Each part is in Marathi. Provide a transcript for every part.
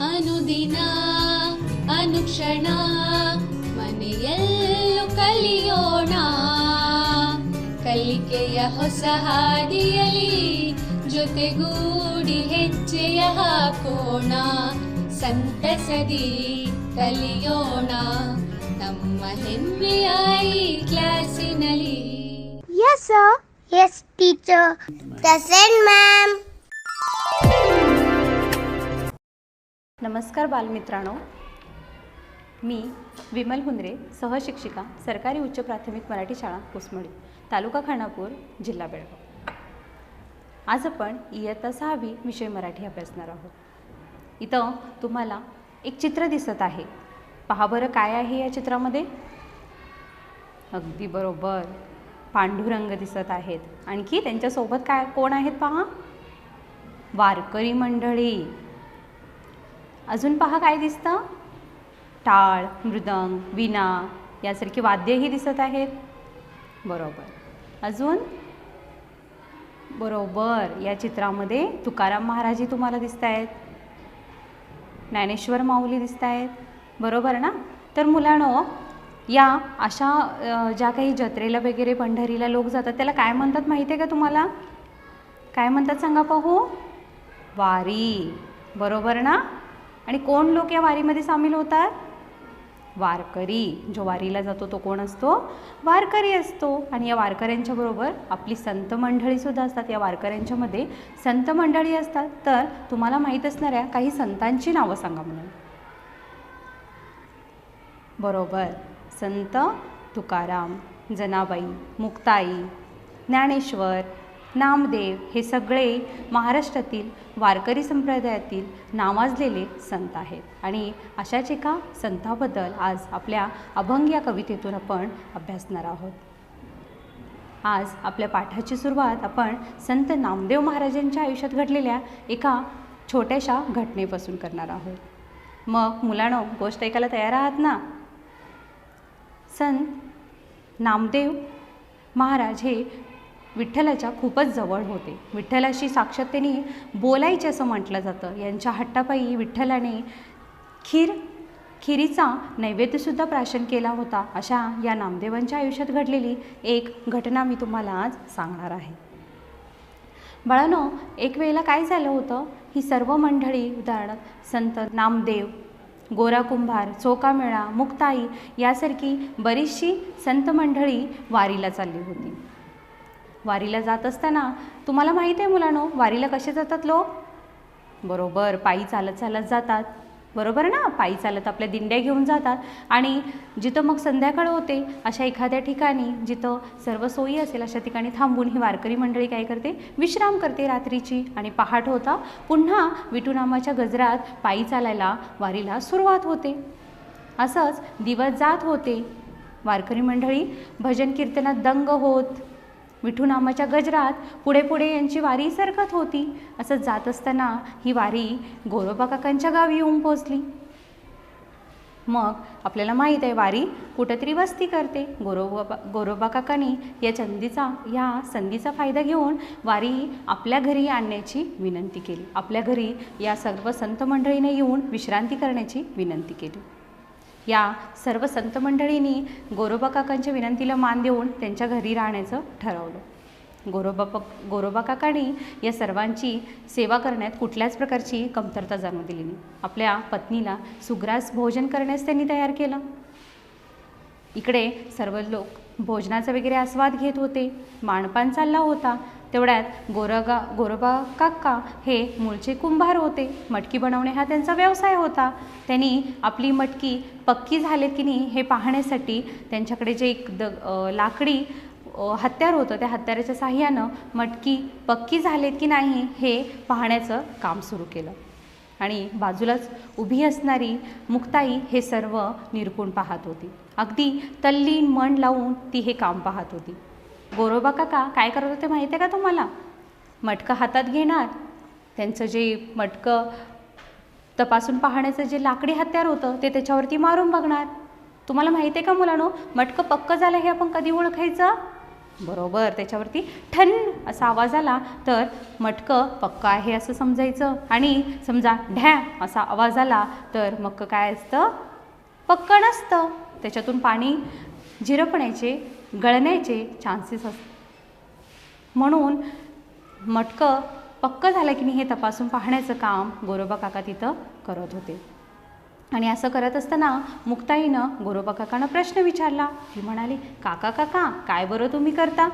ಅನುದಿನ ಅನುಕ್ಷಣ ಮನೆಯಲ್ಲೂ ಕಲಿಯೋಣ ಕಲಿಕೆಯ ಹೊಸ ಹಾದಿಯಲಿ ಜೊತೆಗೂಡಿ ಹೆಜ್ಜೆಯ ಹಾಕೋಣ ಸಂತಸದಿ ಕಲಿಯೋಣ ನಮ್ಮ ಹೆಮ್ಮೆಯ ಈ ಕ್ಲಾಸಿನಲ್ಲಿ. Yes, sir. Yes, teacher. Present, ma'am. नमस्कार बालमित्रांनो, मी विमल हुंद्रे, सहशिक्षिका, सरकारी उच्च प्राथमिक मराठी शाळा कुसमडी, तालुका खानापूर, जिल्हा बेळगाव. आज आपण इयत्ता 6वी विषय मराठी अभ्यासणार आहोत. इथं तुम्हाला एक चित्र दिसत आहे. पहा बरं काय आहे या चित्रामध्ये. अगदी बरोबर, पांडुरंग दिसत आहेत. आणखी त्यांच्यासोबत काय कोण आहेत पहा, वारकरी मंडळी. अजून पहा काय दिसतं, टाळ, मृदंग, वीणा यासारखी वाद्यही दिसत आहेत. बरोबर. अजून बरोबर या चित्रामध्ये तुकाराम महाराजही तुम्हाला दिसत आहेत, ज्ञानेश्वर माऊली दिसत आहेत. बरोबर ना. तर मुलांनो, या अशा ज्या काही जत्रेला वगैरे पंढरीला लोक जातात त्याला काय म्हणतात माहिती आहे का तुम्हाला? काय म्हणतात सांगा पाहू? वारी. बरोबर ना. आणि कोण लोक या वारीमध्ये सामील होतात? वारकरी. जो वारीला जातो तो कोण असतो? वारकरी असतो. आणि या वारकऱ्यांच्या बरोबर आपली संत मंडळी सुद्धा असतात. या वारकऱ्यांच्यामध्ये संत मंडळी असतात. तर तुम्हाला माहीत असणाऱ्या काही संतांची नावं सांगा म्हणून. बरोबर. संत तुकाराम, जनाबाई, मुक्ताई, ज्ञानेश्वर, नामदेव हे सगळे महाराष्ट्रातील वारकरी संप्रदायातील नावाजलेले संत आहेत. आणि अशाच एका संताबद्दल आज आपल्या अभंग या कवितेतून आपण अभ्यासणार आहोत. आज आपल्या पाठाची सुरुवात आपण संत नामदेव महाराजांच्या आयुष्यात घडलेल्या एका छोट्याशा घटनेपासून करणार आहोत. मग मुलांनो, गोष्ट ऐकायला तयार आहात ना? संत नामदेव महाराज हे विठ्ठलाच्या खूपच जवळ होते. विठ्ठलाशी साक्षात त्यांनी बोलायचे असं म्हटलं जातं. यांच्या हट्टापायी विठ्ठलाने खिरीचा नैवेद्यसुद्धा प्राशन केला होता. अशा या नामदेवांच्या आयुष्यात घडलेली एक घटना मी तुम्हाला आज सांगणार आहे. बाळांनो, एक वेळेला काय झालं होतं, ही सर्व मंडळी उदाहरणार्थ संत नामदेव, गोरा कुंभार, चोकामेळा, मुक्ताई यासारखी बरीचशी संत मंडळी वारीला चालली होती. वारीला जात असताना तुम्हाला माहीत आहे मुलांनो, वारीला कसे जातात लोक? बरोबर, पायी चालत चालत जातात. बरोबर ना. पायी चालत आपल्या दिंड्या घेऊन जातात. आणि जिथं मग संध्याकाळ होते अशा एखाद्या ठिकाणी जिथं सर्व सोयी असेल अशा ठिकाणी थांबून ही वारकरी मंडळी काय करते, विश्राम करते रात्रीची. आणि पहाट होता पुन्हा विठुनामाच्या गजरात पायी चालायला वारीला सुरुवात होते. असंच दिवस जात होते. वारकरी मंडळी भजन कीर्तनात दंग होत विठुनामाच्या गजरात पुढे पुढे यांची वारी सरकत होती. असं जात असताना ही वारी गोरोबा काकांच्या गावी येऊन पोचली. मग आपल्याला माहीत आहे वारी कुठंतरी वस्ती करते. गोरोबा काकांनी या संधीचा फायदा घेऊन वारी आपल्या घरी आणण्याची विनंती केली. आपल्या घरी या सर्व संत मंडळीने येऊन विश्रांती करण्याची विनंती केली. या सर्व संत मंडळींनी गोरोबा काकांच्या विनंतीला मान देऊन त्यांच्या घरी राहण्याचं ठरवलं. गोरोबा काकांनी या सर्वांची सेवा करण्यात कुठल्याच प्रकारची कमतरता जाणवू दिली नाही. आपल्या पत्नीला सुग्रास भोजन करण्यास त्यांनी तयार केलं. इकडे सर्व लोक भोजनाचा वगैरे आस्वाद घेत होते. माणपान चालला होता. तेवढ्यात गोरोबा काका हे मूळचे कुंभार होते. मटकी बनवणे हा त्यांचा व्यवसाय होता. त्यांनी आपली मटकी पक्की झालेत की नाही हे पाहण्यासाठी त्यांच्याकडे जे एक लाकडी हत्यार होतं त्या हत्याराच्या साहाय्यानं मटकी पक्की झालेत की नाही हे पाहण्याचं काम सुरू केलं. आणि बाजूलाच उभी असणारी मुक्ताई हे सर्व निरखून पाहत होती. अगदी तल्लीन मन लावून ती हे काम पाहत होती. गोरोबा काका काय करत होते माहिती आहे का तुम्हाला? मटकं हातात घेणार, त्यांचं जे मटकं तपासून पाहण्याचं जे लाकडी हत्यार होतं ते त्याच्यावरती मारून बघणार. तुम्हाला माहिती आहे का मुलांनो, मटकं पक्कं झालं हे आपण कधी ओळखायचं? बरोबर त्याच्यावरती ठण असा आवाज आला तर मटकं पक्कं आहे असं समजायचं, आणि समजा ढॅ असा आवाज आला तर मग काय असतं, पक्कं नसतं. त्याच्यातून पाणी झिरपण्याचे, गळण्याचे चान्सेस असतात. म्हणून मटकं पक्कं झालं की नाही हे तपासून पाहण्याचं काम गोरोबा काका तिथं करत होते. आणि असं करत असताना मुक्ताईनं गोरोबा काकांना प्रश्न विचारला. ती म्हणाली, काका काका काय बरं तुम्ही करता?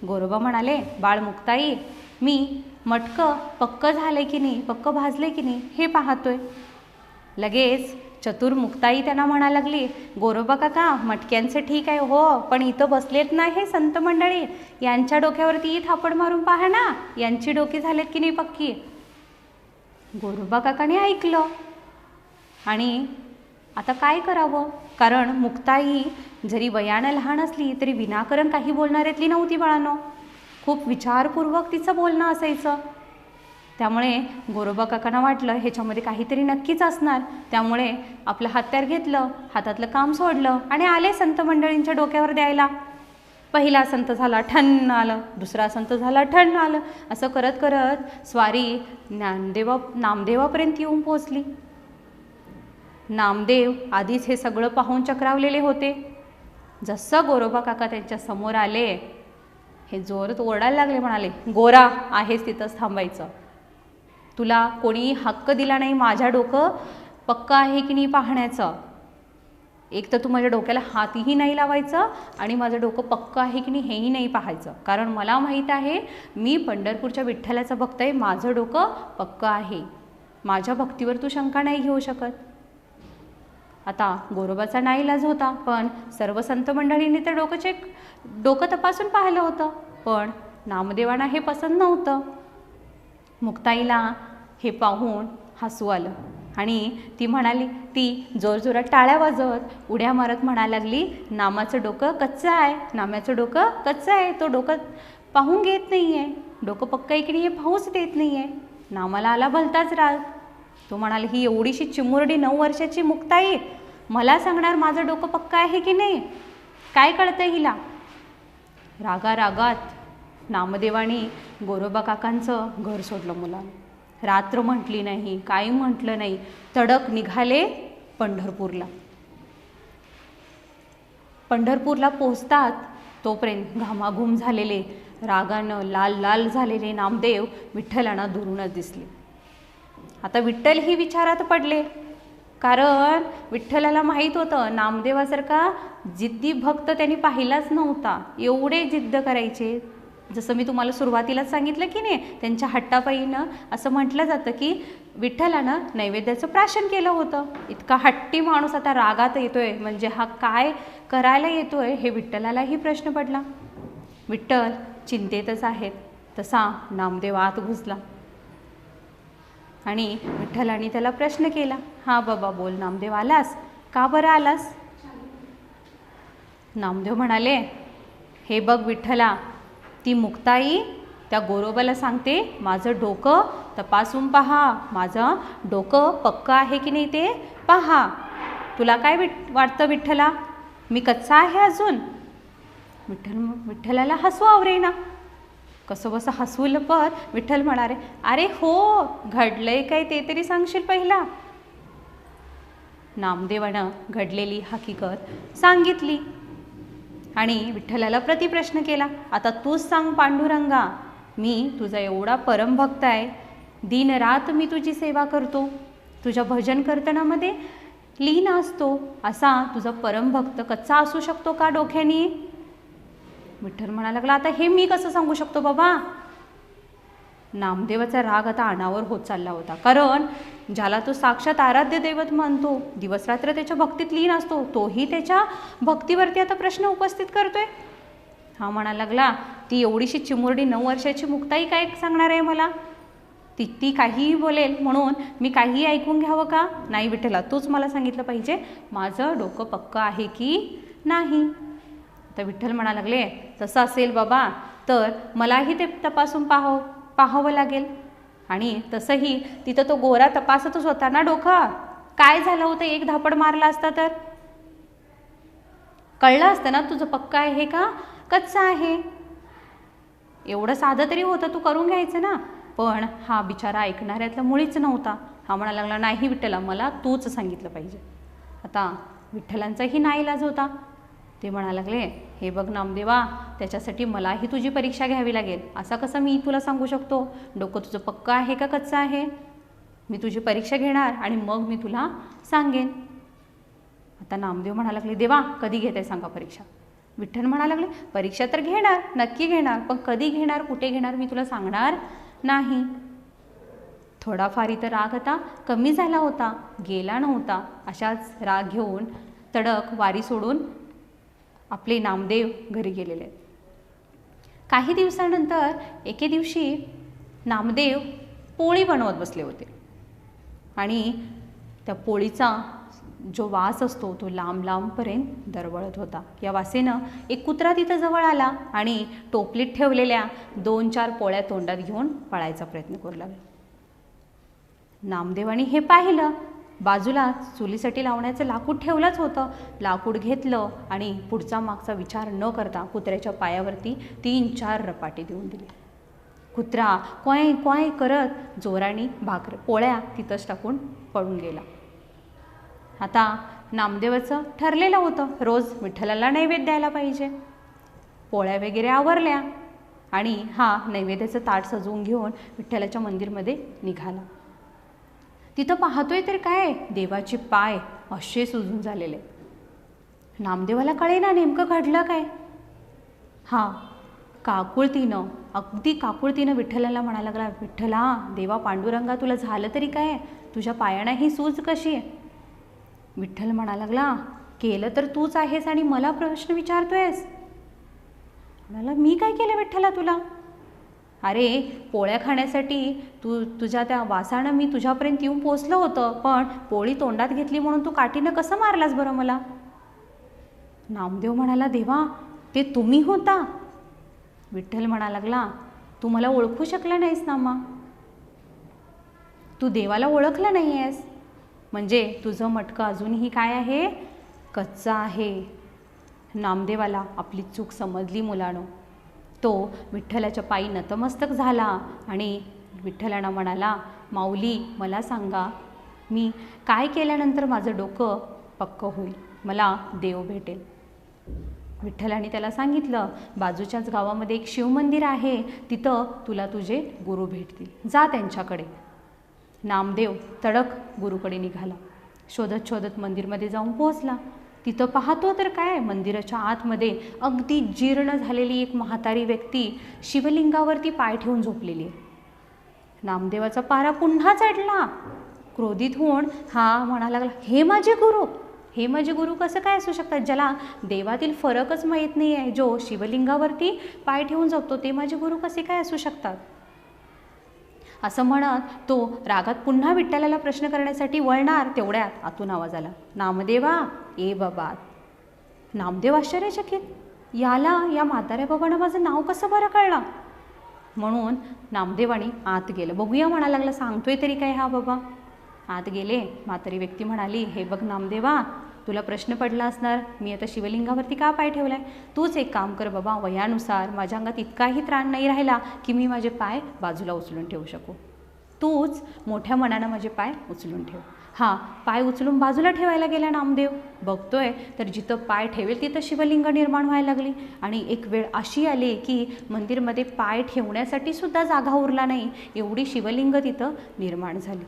गोरोबा म्हणाले, बाळ मुक्ताई, मी मटकं पक्कं झालंय की नाही, पक्कं भाजलंय की नाही हे पाहतोय. लगेच चतुर मुक्ताई त्यांना म्हणायला लागली, गोरोबा काका मटक्यांचं ठीक आहे हो, पण इथं बसलेत ना हे संत मंडळी, यांच्या डोक्यावरती थापड मारून पहा ना, यांची डोकी झालेत की नाही पक्की. गोरोबा काकाने ऐकलं आणि आता काय करावं, कारण मुक्ताई जरी वयानं लहान असली तरी विनाकारण काही बोलणाऱ्यातली नव्हती बाळांनो. खूप विचारपूर्वक तिचं बोलणं असायचं. त्यामुळे गोरोबा काकांना वाटलं ह्याच्यामध्ये काहीतरी नक्कीच असणार. त्यामुळे आपलं हत्यार घेतलं, हातातलं काम सोडलं आणि आले संत मंडळींच्या डोक्यावर द्यायला. पहिला संत झाला ठण आलं, दुसरा संत झाला ठण आलं. असं करत करत स्वारी नामदेवापर्यंत येऊन पोहोचली. नामदेव आधीच हे सगळं पाहून चक्रावलेले होते. जसं गोरोबा काका त्यांच्या समोर आले, हे जोरात ओरडायला लागले, म्हणाले, गोरा आहेस तिथंच थांबायचं. तुला कोणी हक्क दिला नाही माझ्या डोकं पक्कं आहे की नाही पाहण्याचं. एक तर तू माझ्या डोक्याला हातही नाही लावायचं आणि माझं डोकं पक्कं आहे की नाही हेही नाही पाहायचं, कारण मला माहीत आहे मी पंढरपूरच्या विठ्ठलाचा भक्त आहे, माझं डोकं पक्कं आहे. माझ्या भक्तीवर तू शंका नाही घेऊ शकत. आता गोरोबाचा नाईलाज होता, पण सर्व संत मंडळींनी तर डोकं तपासून पाहिलं होतं, पण नामदेवांना हे पसंत नव्हतं. मुक्ताईला हे पाहून हसू आलं आणि ती म्हणाली, ती जोरजोरात टाळ्या वाजवत उड्या मारत म्हणायला लागली, नामाचं डोकं कच्चं आहे, नामाचं डोकं कच्चं आहे, तो डोकं पाहून घेत नाही आहे, डोकं पक्कं आहे की नाही हे पाहूच देत नाही आहे. नामाला आला भलताच राग. तो म्हणाला, ही एवढीशी चिमुरडी 9 वर्षाची मुक्ताई मला सांगणार माझं डोकं पक्कं आहे की नाही, काय कळतंय हिला. रागारागात नामदेवानी गोरोबा काकांचं घर सोडलं. मुलांना रात्र म्हटली नाही, काही म्हटलं नाही, तडक निघाले पंढरपूरला. पंढरपूरला पोहोचतात तोपर्यंत घामाघूम झालेले, रागानं लाल लाल झालेले नामदेव विठ्ठलांना दुरूनच दिसले. आता विठ्ठल ही विचारात पडले, कारण विठ्ठलाला माहीत होतं नामदेवासारखा जिद्दी भक्त त्यांनी पाहिलाच नव्हता. एवढे जिद्द करायचे. जसं मी तुम्हाला सुरुवातीलाच सांगितलं की नाही, त्यांच्या हट्टापायीनं असं म्हटलं जातं की विठ्ठलानं नैवेद्याचं प्राशन केलं होतं. इतका हट्टी माणूस आता रागात येतोय म्हणजे हा काय करायला येतोय हे विठ्ठलालाही प्रश्न पडला. विठ्ठल चिंतेतच आहेत. तसा नामदेव आत घुसला आणि विठ्ठलाने त्याला प्रश्न केला, हा बाबा बोल नामदेव, आलास का बरं आलास? नामदेव म्हणाले, हे बघ विठ्ठला, ती मुक्ताई त्या गोरोबाला सांगते माझं डोकं तपासून पहा, माझं डोकं पक्कं आहे की नाही ते पहा. तुला काय वाटतं विठ्ठला, मी कच्चा आहे अजून? विठ्ठलाला हसू आवरेना. कसं बसं हसवलं, पण विठ्ठल म्हणाले, अरे हो घडलंय काय ते तरी सांगशील पहिला. नामदेवानं घडलेली हकीकत सांगितली आणि विठ्ठलाला प्रतिप्रश्न केला, आता तूच सांग पांडुरंगा, मी तुझा एवढा परमभक्त आहे, दिन रात मी तुझी सेवा करतो, तुझ्या भजन कीर्तनामध्ये लीन असतो, असा तुझा परमभक्त कच्चा असू शकतो का डोक्याने? विठ्ठल म्हणायला लागला, आता हे मी कसं सांगू शकतो बाबा? नामदेवाचा राग आता अनावर होत चालला होता, कारण ज्याला तो साक्षात आराध्य दैवत मानतो, दिवसरात्र त्याच्या भक्तीत लीन असतो, तोही त्याच्या भक्तीवरती आता प्रश्न उपस्थित करतोय. हा म्हणायला लागला, ती एवढीशी चिमुरडी 9 वर्षाची मुक्ताई काय सांगणार आहे मला? ती काहीही बोलेल म्हणून मी काहीही ऐकून घ्यावं का? नाही विठ्ठला, तूच मला सांगितलं पाहिजे माझं डोकं पक्कं आहे की नाही. तर विठ्ठल म्हणायला लागले, तसं असेल बाबा तर मलाही ते तपासून पाहावं लागेल. आणि तसंही तिथं तो गोरा तपासतच होता ना डोकं, काय झालं होतं, एक धापड मारला असता तर कळलं असतं ना तुझं पक्का आहे का कच्चा आहे. एवढं साधं तरी होतं, तू करून घ्यायचं ना. पण हा बिचारा ऐकणाऱ्यातला मुळीच नव्हता. हा म्हणा लागला, नाही विठ्ठला, मला तूच सांगितलं पाहिजे. आता विठ्ठलांचाही नाईलाज होता. ते म्हणा लागले, हे बघ नामदेवा, त्याच्यासाठी मलाही तुझी परीक्षा घ्यावी लागेल. असा कसं मी तुला सांगू शकतो? डोकं तुझं पक्कं आहे का कच्चं आहे? मी तुझी परीक्षा घेणार आणि मग मी तुला सांगेन. आता नामदेव म्हणा लागले, देवा कधी घेते सांगा परीक्षा. विठ्ठल म्हणा लागले, परीक्षा तर घेणार, नक्की घेणार, पण कधी घेणार, कुठे घेणार मी तुला सांगणार नाही. थोडाफार इथं राग आता कमी झाला होता, गेला नव्हता. अशाच राग घेऊन तडक वारी सोडून आपले नामदेव घरी गेलेले. काही दिवसानंतर एके दिवशी नामदेव पोळी बनवत बसले होते आणि त्या पोळीचा जो वास असतो तो लांब लांबपर्यंत दरवळत होता. या वासेनं एक कुत्रा तिथं जवळ आला आणि टोपलीत ठेवलेल्या 2-4 पोळ्या तोंडात घेऊन पळायचा प्रयत्न करू लागला. नामदेवानी हे पाहिलं. बाजूला चुलीसाठी लावण्याचं लाकूड ठेवलंच होतं. लाकूड घेतलं आणि पुढचा मागचा विचार न करता कुत्र्याच्या पायावरती 3-4 रपाटे देऊन दिले. कुत्रा क्वाय क्वाय करत जोराने पोळ्या तिथंच टाकून पळून गेला. आता नामदेवाचं ठरलेलं होतं, रोज विठ्ठलाला नैवेद्य द्यायला पाहिजे. पोळ्या वगैरे आवरल्या आणि हा नैवेद्याचं ताट सजवून घेऊन विठ्ठलाच्या मंदिरमध्ये निघाला. तिथं पाहतोय तर काय, देवाचे पाय असे सुजून झालेले. नामदेवाला कळेना नेमकं घडलं काय. हा काकुळतीनं, अगदी काकुळतीनं विठ्ठलाला म्हणा लागला, विठ्ठला देवा पांडुरंगा, तुला झालं तरी काय, तुझ्या पायांना ही सूज कशी आहे? विठ्ठल म्हणा लागला, केलं तर तूच आहेस आणि मला प्रश्न विचारतोयस. म्हणाला, मी काय केलं विठ्ठला तुला? अरे पोळ्या खाण्यासाठी तुझ्या त्या वासानं मी तुझ्यापर्यंत येऊन पोचलं होतं, पण पोळी तोंडात घेतली म्हणून तू काठीनं कसं मारलास बरं मला? नामदेव म्हणाला, देवा ते तुम्ही होता. विठ्ठल म्हणा लागला, तू मला ओळखू शकला नाहीस नामा, तू देवाला ओळखलं नाही आहेस म्हणजे तुझं मटकं अजूनही काय आहे, कच्चा आहे. नामदेवाला आपली चूक समजली मुलानं. तो विठ्ठलाच्या पायी नतमस्तक झाला आणि विठ्ठलानं म्हणाला, माऊली मला सांगा, मी काय केल्यानंतर माझं डोकं पक्कं होईल, मला देव भेटेल? विठ्ठलाने त्याला सांगितलं, बाजूच्याच गावामध्ये एक शिवमंदिर आहे, तिथं तुला तुझे गुरु भेटतील, जा त्यांच्याकडे. नामदेव तडक गुरुकडे निघाला. शोधत शोधत मंदिरमध्ये जाऊन पोहोचला. तिथं पाहतो तर काय, मंदिराच्या आतमध्ये अगदी जीर्ण झालेली एक म्हातारी व्यक्ती शिवलिंगावरती पाय ठेवून झोपलेली आहे. नामदेवाचा पारा पुन्हा चढला. क्रोधित होऊन हा म्हणा लागला, हे माझे गुरु, हे माझे गुरु कसं काय असू शकतात, ज्याला देवातील फरकच माहीत नाही आहे, जो शिवलिंगावरती पाय ठेवून झोपतो, ते माझे गुरु कसे काय असू शकतात? असं म्हणत तो रागात पुन्हा विठ्ठलाला प्रश्न करण्यासाठी वळणार, तेवढ्यात आतून आवाज आला, नामदेवा ए बाबा. नामदेव आश्चर्यचकित, या म्हाताऱ्या बाबांना माझं नाव कसं बरं कळलं? म्हणून नामदेवानी आत गेलं. बघूया म्हणा लागला, सांगतोय तरी काय हा बाबा. आत गेले. म्हातारी व्यक्ती म्हणाली, हे बघ नामदेवा, तुला प्रश्न पडला असणार, मी आता शिवलिंगावरती का पाय ठेवलाय? तूच एक काम कर बाबा, वयानुसार माझ्या अंगात इतकाही त्राण नाही राहिला की मी माझे पाय बाजूला उचलून ठेवू शकू. तूच मोठ्या मनानं माझे पाय उचलून ठेव. हा पाय उचलून बाजूला ठेवायला गेला नामदेव. बघतोय तर जिथं पाय ठेवेल तिथं शिवलिंग निर्माण व्हायला लागली आणि एक वेळ अशी आली की मंदिरमध्ये पाय ठेवण्यासाठी सुद्धा जागा उरला नाही, एवढी शिवलिंग तिथं निर्माण झाली.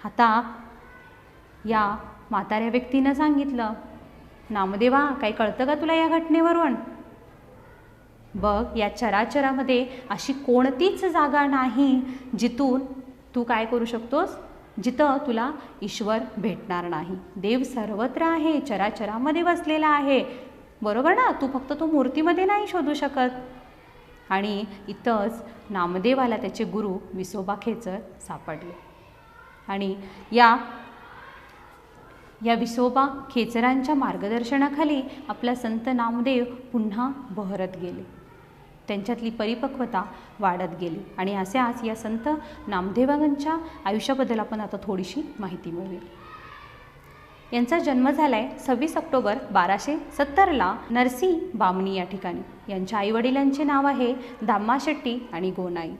आता या म्हाताऱ्या व्यक्तीनं सांगितलं, नामदेवा काही कळतं का तुला या घटनेवरून? बघ, या चराचरामध्ये अशी कोणतीच जागा नाही जिथून तू काय करू शकतोस, जिथं तुला ईश्वर भेटणार नाही. देव सर्वत्र आहे, चराचरामध्ये बसलेला आहे, बरोबर ना? तू फक्त तो मूर्तीमध्ये नाही शोधू शकत. आणि इथंच नामदेवाला त्याचे गुरु विसोबा खेचर सापडले आणि या विसोबा खेचरांच्या मार्गदर्शनाखाली आपला संत नामदेव पुन्हा बहरत गेले. त्यांच्यातली परिपक्वता वाढत गेली आणि अशाच या संत नामदेवांच्या आयुष्याबद्दल आपण आता थोडीशी माहिती मिळवूया. यांचा जन्म झाला आहे 26 ऑक्टोबर 1270ला नरसी बामणी या ठिकाणी. यांच्या आईवडिलांचे नाव आहे दाम्मा शेट्टी आणि गोनाई.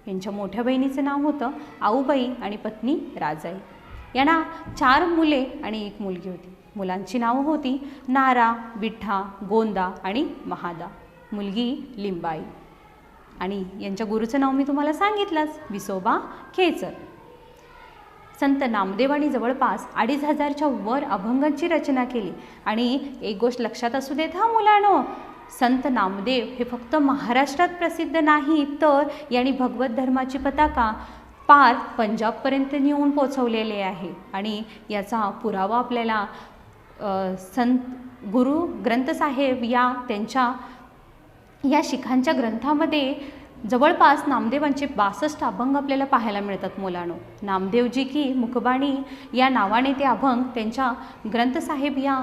यांच्या मोठ्या बहिणीचं नाव होतं आऊबाई आणि पत्नी राजाई. यांना 4 मुले आणि 1 मुलगी होती. मुलांची नावं होती नारा, विठ्ठा, गोंदा आणि महादा. मुलगी लिंबाई. आणि यांच्या गुरुचं नाव मी तुम्हाला सांगितलंच, विसोबा खेचर. संत नामदेवांनी जवळपास 2500च्या वर अभंगांची रचना केली. आणि एक गोष्ट लक्षात असू देत हा मुलांनो, संत नामदेव हे फक्त महाराष्ट्रात प्रसिद्ध नाही, तर यांनी भगवत धर्माची पताका पार पंजाबपर्यंत नेऊन पोचवलेले आहे. आणि याचा पुरावा आपल्याला संत गुरु ग्रंथसाहेब या त्यांच्या या शिखांच्या ग्रंथामध्ये जवळपास नामदेवांचे 62 अभंग आपल्याला पाहायला मिळतात मुलांनो. नामदेवजी की मुखबाणी या नावाने ते अभंग त्यांच्या ग्रंथसाहेब या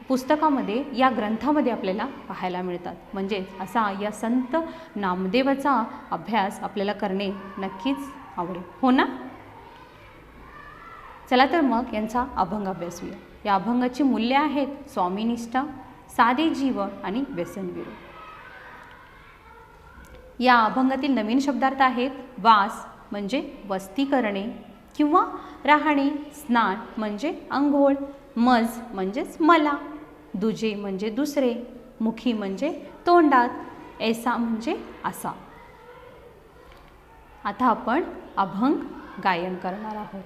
पुस्तकामध्ये या ग्रंथामध्ये आपल्याला पाहायला मिळतात. म्हणजेच असा या संत नामदेवाचा अभ्यास आपल्याला करणे नक्कीच आवडेल, हो ना? चला तर मग यांचा अभंग अभ्यासूया. या अभंगाची मूल्ये आहेत स्वामीनिष्ठा, साधे जीवन आणि व्यसनविरोध. या अभंगातील नवीन शब्दार्थ आहेत वास म्हणजे वस्ती करणे किंवा राहणे, स्नान म्हणजे अंघोळ, मज म्हणजेच मला, दुजे म्हणजे दुसरे, मुखी म्हणजे तोंडात, ऐसा म्हणजे असा. आता आपण अभंग गायन करणार आहोत.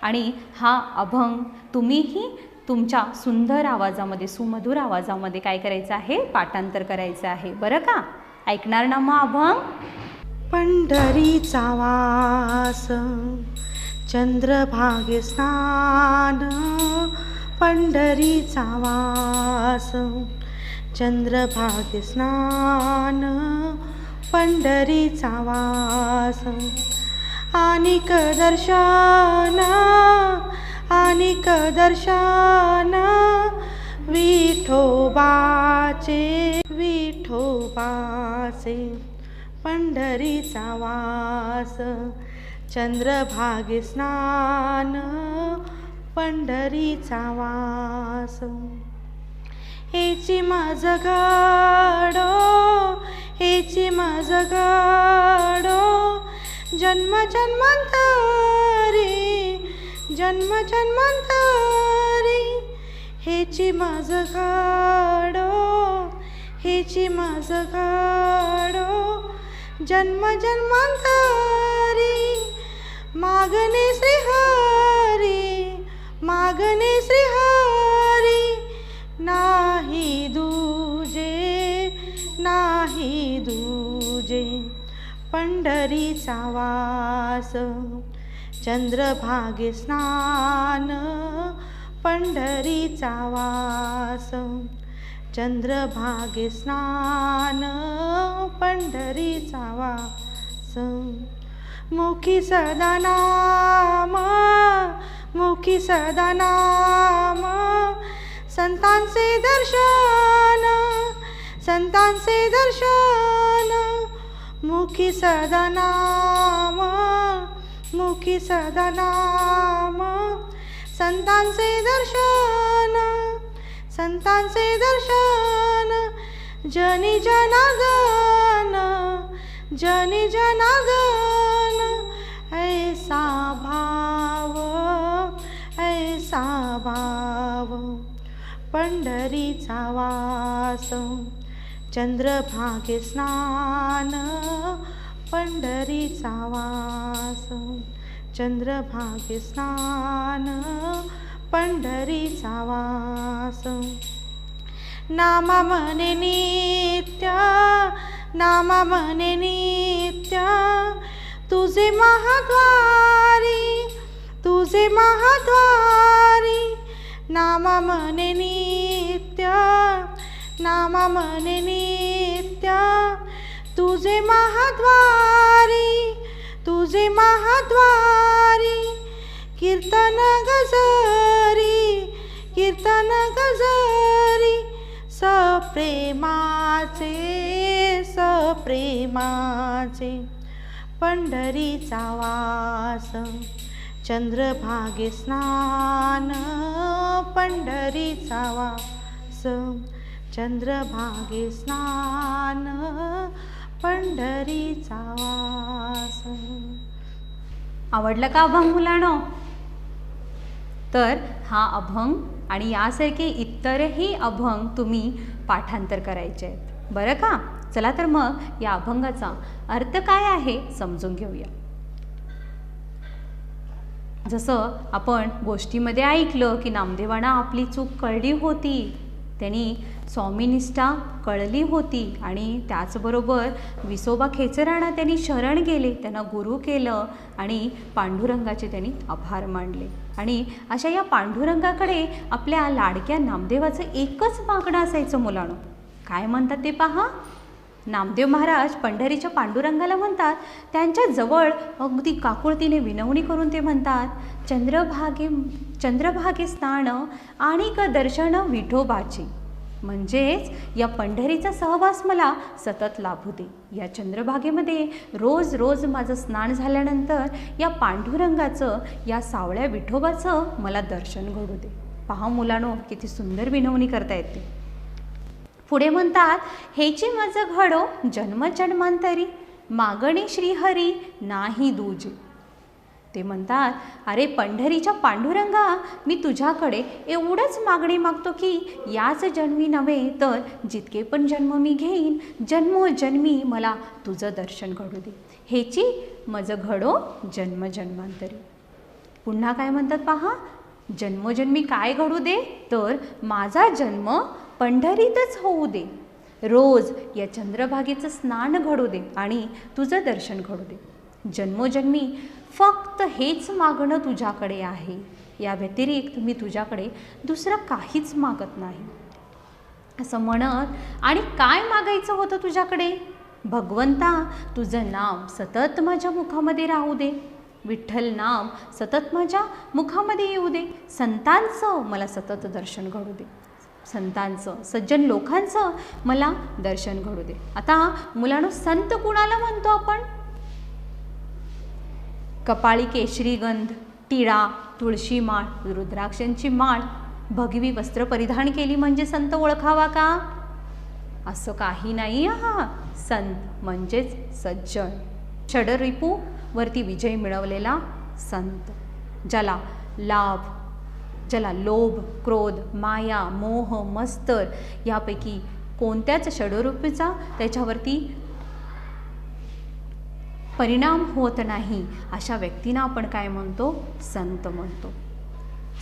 आणि हा अभंग तुम्हीही तुमच्या सुंदर आवाजामध्ये, सुमधुर आवाजामध्ये काय करायचं आहे, पाठांतर करायचं आहे, बरं का? ऐकणार ना मग अभंग? पंढरीचा वास चंद्रभागे स्नान, पंढरीचा वास चंद्रभागे स्नान, पंढरीचा वास आनिक दर्शन, आनिक दर्शन विठोबाचे, विठोबाचे. पंढरीचा वास चंद्रभागे स्नान, पंढरीचा वास. हेची मज गाडो, हेची मज गाडो जन्म जन्मांतरी, जन्म जन्मांतरी. हेची मज गाडो, हेची मज गाडो जन्म जन्मांतरी. मागणे श्रीहरी, मागणे श्रीहरी नाही दूजे, नाही दूजे. पंढरीचा वास चंद्रभागे स्नान, पंढरीचा वास चंद्रभागे स्नान, पंढरीचा वास. मुखी सदा नाम, मुखी सदा नाम संतांचे दर्शन, संतांचे दर्शन. मुखी सदा नाम, मुखी सदा नाम संतांचे दर्शन, संतांचे दर्शन. जनी जनार्दन, जनी जनार्दन ऐसा भाव, ऐसा भाव. पंढरीचा वास चंद्रभागे स्नान, पंढरीचा वास चंद्रभागे स्नान, पंढरीचा वास. नामा मने नित्य, नामा मने नित्य तुझे महाद्वारी, तुझे महाद्वारी. नामा मने नित्य, नामा मने नित्य तुझे महाद्वारी, तुझे महाद्वारी. कीर्तन गजरी, कीर्तन गजरी सप्रेमाचे, सप्रेमाचे. पंढरीचा वास चंद्रभागे स्नान पंढरीचा वास, चंद्रभागे स्नान पंढरीचा वास. आवडलं का अभंग मुलांनो? तर हा अभंग आणि यासारखे इतरही अभंग तुम्ही पाठांतर करायचे आहेत बरं का. चला तर मग या अभंगाचा अर्थ काय आहे समजून घेऊया. जसं आपण गोष्टीमध्ये ऐकलं की नामदेवांना आपली चूक कळली होती, त्यांनी स्वामीनिष्ठा कळली होती आणि त्याचबरोबर विसोबा खेचरांना त्यांनी शरण गेले, त्यांना गुरु केलं आणि पांडुरंगाचे त्यांनी आभार मानले. आणि अशा या पांडुरंगाकडे आपल्या लाडक्या नामदेवाचं एकच मागणं असायचं मुलांनो. काय म्हणतात ते पहा. नामदेव महाराज पंढरीच्या पांडुरंगाला म्हणतात, त्यांच्या जवळ अगदी काकुळतीने विनवणी करून ते म्हणतात, चंद्रभागे स्नान आणि क दर्शन विठोबाची. म्हणजेच या पंढरीचा सहवास मला सतत लाभू दे. या चंद्रभागेमध्ये रोज रोज माझं स्नान झाल्यानंतर या पांडुरंगाचं, या सावळ्या विठोबाचं मला दर्शन घडू दे. पहा मुलांनो, किती सुंदर विनवणी करता येते. पुढे म्हणतात, हेची माझं घडो जन्मजन्मांतरी, मागणे श्रीहरी नाही दूजे. ते म्हणतात, अरे पंढरीच्या पांडुरंगा, मी तुझ्याकडे एवढंच मागणी मागतो की याच जन्मी नव्हे तर जितके पण जन्म मी घेईन, जन्मोजन्मी मला तुझं दर्शन घडू दे. हेची माझं घडो जन्मजन्मांतरी. पुन्हा काय म्हणतात पहा, जन्मोजन्मी काय घडू दे, तर माझा जन्म पंढरीतच होऊ दे. रोज या चंद्रभागेचं स्नान घडू दे आणि तुझं दर्शन घडू दे. जन्मोजन्मी फक्त हेच मागणं तुझ्याकडे आहे. या व्यतिरिक्त मी तुझ्याकडे दुसरं काहीच मागत नाही. असं म्हणत, आणि काय मागायचं होतं तुझ्याकडे? भगवंता, तुझं नाम सतत माझ्या मुखामध्ये राहू दे. विठ्ठल नाम सतत माझ्या मुखामध्ये येऊ दे. संतांचं मला सतत दर्शन घडू दे. संतांचं, सज्जन लोकांचं मला दर्शन घडू दे. आता मुलांनो, संत कुणाला म्हणतो आपण? कपाळी केशरी गंध, टिळा, तुळशी माळ, रुद्राक्षांची माळ, भगवी वस्त्र परिधान केली म्हणजे संत ओळखावा का? असं काही नाही. हा संत म्हणजेच सज्जन, षडरिपू वरती विजय मिळवलेला संत, ज्याला लोभ, क्रोध, माया, मोह, मत्सर यापैकी कोणत्याच षडरिपूचा त्याच्यावरती परिणाम होत नाही, अशा व्यक्तींना आपण काय म्हणतो? संत म्हणतो.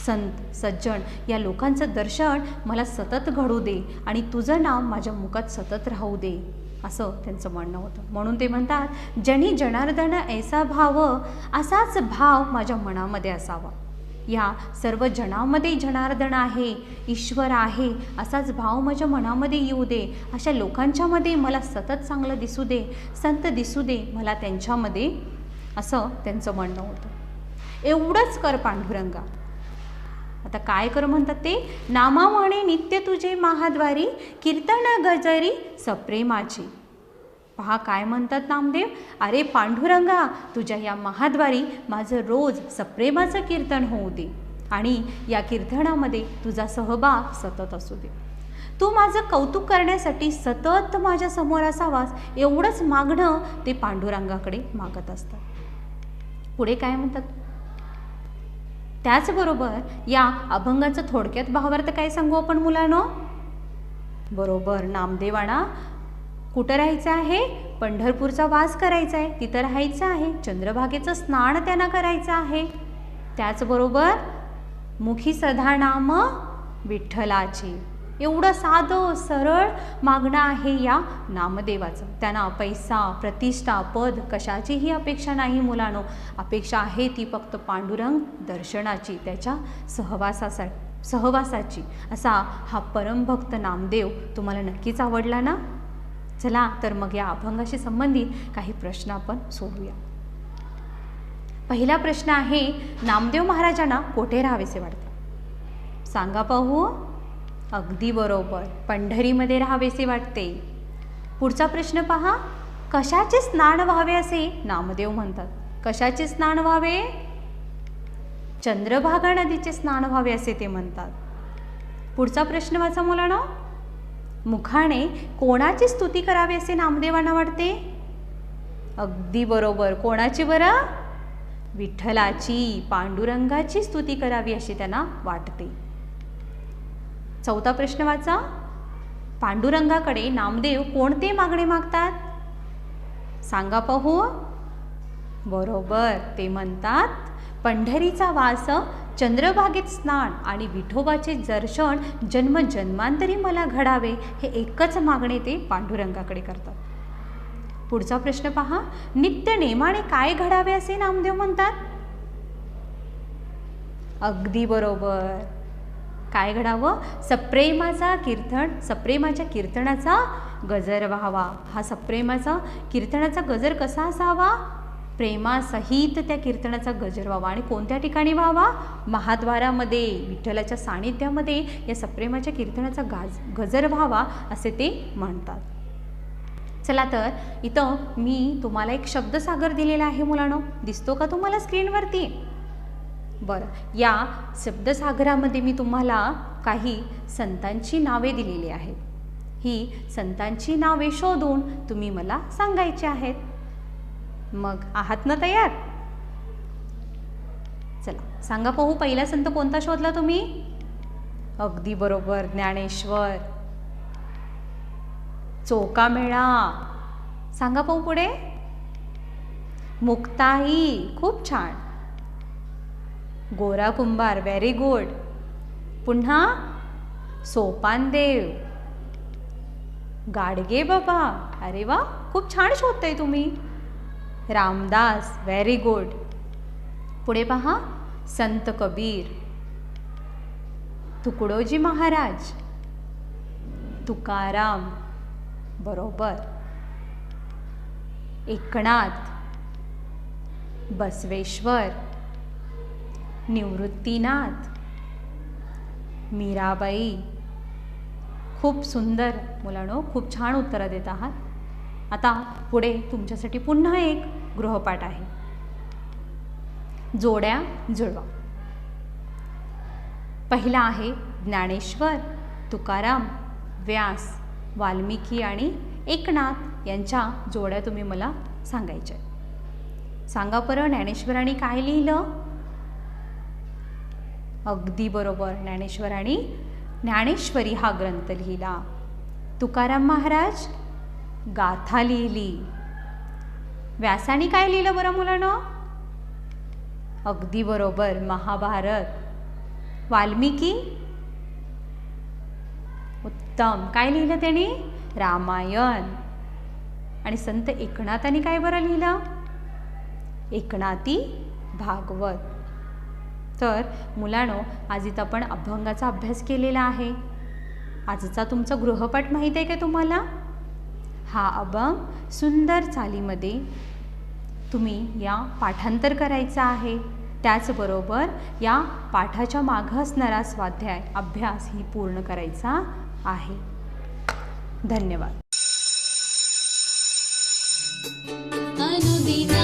संत, सज्जन या लोकांचं दर्शन मला सतत घडू दे आणि तुझं नाम माझ्या मुखात सतत राहू दे, असं त्यांचं म्हणणं होतं. म्हणून ते म्हणतात, जनी जनार्दन ऐसा भाव, असाच भाव माझ्या मनामध्ये असावा. या सर्व जनामध्ये जनार्दन आहे, ईश्वर आहे, असाच भाव माझ्या मनामध्ये येऊ दे. अशा लोकांच्यामध्ये मला सतत चांगलं दिसू दे, संत दिसू दे मला त्यांच्यामध्ये, असं त्यांचं म्हणणं होतं. एवढंच कर पांडुरंगा. आता काय कर म्हणतात ते? नामा म्हणे नित्य तुझे महाद्वारी, कीर्तन गजरी सप्रेमाची. पहा काय म्हणतात नामदेव, अरे पांडुरंगा, तुझ्या या महाद्वारी माझं रोज सप्रेमाचं कीर्तन होऊ दे आणि या कीर्तनामध्ये तुझा सहभाग सतत असू दे. तू माझं कौतुक करण्यासाठी सतत माझ्या समोर असावास, एवढंच मागणं ते पांडुरंगाकडे मागत असतात. पुढे काय म्हणतात? त्याचबरोबर या अभंगाचं थोडक्यात भावार्थ काय सांगू आपण मुलांनो? बरोबर, नामदेवांना कुठं राहायचं आहे? पंढरपूरचा वास करायचा आहे, तिथं राहायचं आहे. चंद्रभागेचं स्नान त्यांना करायचं आहे. त्याचबरोबर मुखी सदा नाम विठ्ठलाची. एवढं साधं सरळ मागणं आहे या नामदेवाचं. त्यांना पैसा, प्रतिष्ठा, पद कशाचीही अपेक्षा नाही मुलांनो. अपेक्षा आहे ती फक्त पांडुरंग दर्शनाची, त्याच्या सहवासाची. असा हा परमभक्त नामदेव तुम्हाला नक्कीच आवडला ना? चला तर मग या अभंगाशी संबंधित काही प्रश्न आपण सोडूया. पहिला प्रश्न आहे, नामदेव महाराजांना कोठे राहावेसे वाटते? सांगा पाहू. अगदी बरोबर, पंढरीमध्ये राहावेसे वाटते. पुढचा प्रश्न पहा, कशाचे स्नान व्हावे असे नामदेव म्हणतात? कशाचे स्नान व्हावे? चंद्रभागा नदीचे स्नान व्हावे असे ते म्हणतात. पुढचा प्रश्न वाचा मुलांनो. मुखाने कोणाची स्तुती करावी असे नामदेवांना वाटते? अगदी बरोबर. कोणाची बरं? विठ्ठलाची, पांडुरंगाची स्तुती करावी अशी त्यांना वाटते. चौथा प्रश्न वाचा. पांडुरंगाकडे नामदेव कोणते मागणे मागतात? सांगा पाहू. बरोबर, ते म्हणतात पंढरीचा वास, चंद्रभागेत स्नान आणि विठोबाचे दर्शन जन्मजन्मांतरी मला घडावे, हे एकच मागणे ते पांडुरंगाकडे करतात. पुढचा प्रश्न पहा. नित्य नेमाने काय घडावे असे नामदेव म्हणतात? अगदी बरोबर. काय घडावं? सप्रेमाचा कीर्तन, सप्रेमाच्या कीर्तनाचा गजर व्हावा. हा सप्रेमाचा कीर्तनाचा गजर कसा असावा? प्रेमासहित त्या कीर्तनाचा गजर व्हावा. आणि कोणत्या ठिकाणी व्हावा? महाद्वारामध्ये, विठ्ठलाच्या सानिध्यामध्ये या सप्रेमाच्या कीर्तनाचा गजर व्हावा असे ते म्हणतात. चला तर इथं मी तुम्हाला एक शब्दसागर दिलेला आहे मुलांनो. दिसतो का तुम्हाला स्क्रीनवरती? बरं, या शब्दसागरामध्ये मी तुम्हाला काही संतांची नावे दिलेली आहेत. ही संतांची नावे शोधून तुम्ही मला सांगायची आहेत. मग आहात ना तयार? चला सांगा पाहू, पहिला संत कोणता शोधला तुम्ही? अगदी बरोबर, ज्ञानेश्वर. चोखामेळा. सांगा पाहू पुढे. मुक्ताई. खूप छान. गोरा कुंभार. Very good. पुन्हा सोपानदेव. गाडगे बाबा. अरे वा, खूप छान शोधताय तुम्ही. रामदास. Very good. पुढे पहा. संत कबीर. तुकडोजी महाराज. तुकाराम. बरोबर. एकनाथ. बसवेश्वर. निवृत्तीनाथ. मीराबाई. खूप सुंदर मुलांनो, खूप छान उत्तरं देत आहात. आता पुढे तुमच्यासाठी पुन्हा एक गृहपाठ आहे. जोड्या जुळवा. पहिला आहे ज्ञानेश्वर, तुकाराम, व्यास, वाल्मिकी आणि एकनाथ यांच्या जोड्या तुम्ही मला सांगायच्या. सांगा परं, ज्ञानेश्वरांनी काय लिहिलं? अगदी बरोबर, ज्ञानेश्वरांनी ज्ञानेश्वरी हा ग्रंथ लिहिला. तुकाराम महाराज गाथा लिहिली. व्यासाने काय लिहिलं बरं मुलांनो? अगदी बरोबर, महाभारत. वाल्मिकी उत्तम, काय लिहिलं त्याने? रामायण. आणि संत एकनाथाने काय बरं लिहिलं? एकनाथी भागवत. तर मुलांनो, आज इथं आपण अभंगाचा अभ्यास केलेला आहे. आजचा तुमचा गृहपाठ माहीत आहे का तुम्हाला? हा अभंग सुंदर चालीमध्ये तुम्ही या पाठांतर करायचा आहे. त्याचबरोबर या पाठाच्या मागं असणारा स्वाध्याय अभ्यास ही पूर्ण करायचा आहे. धन्यवाद. अनुदिना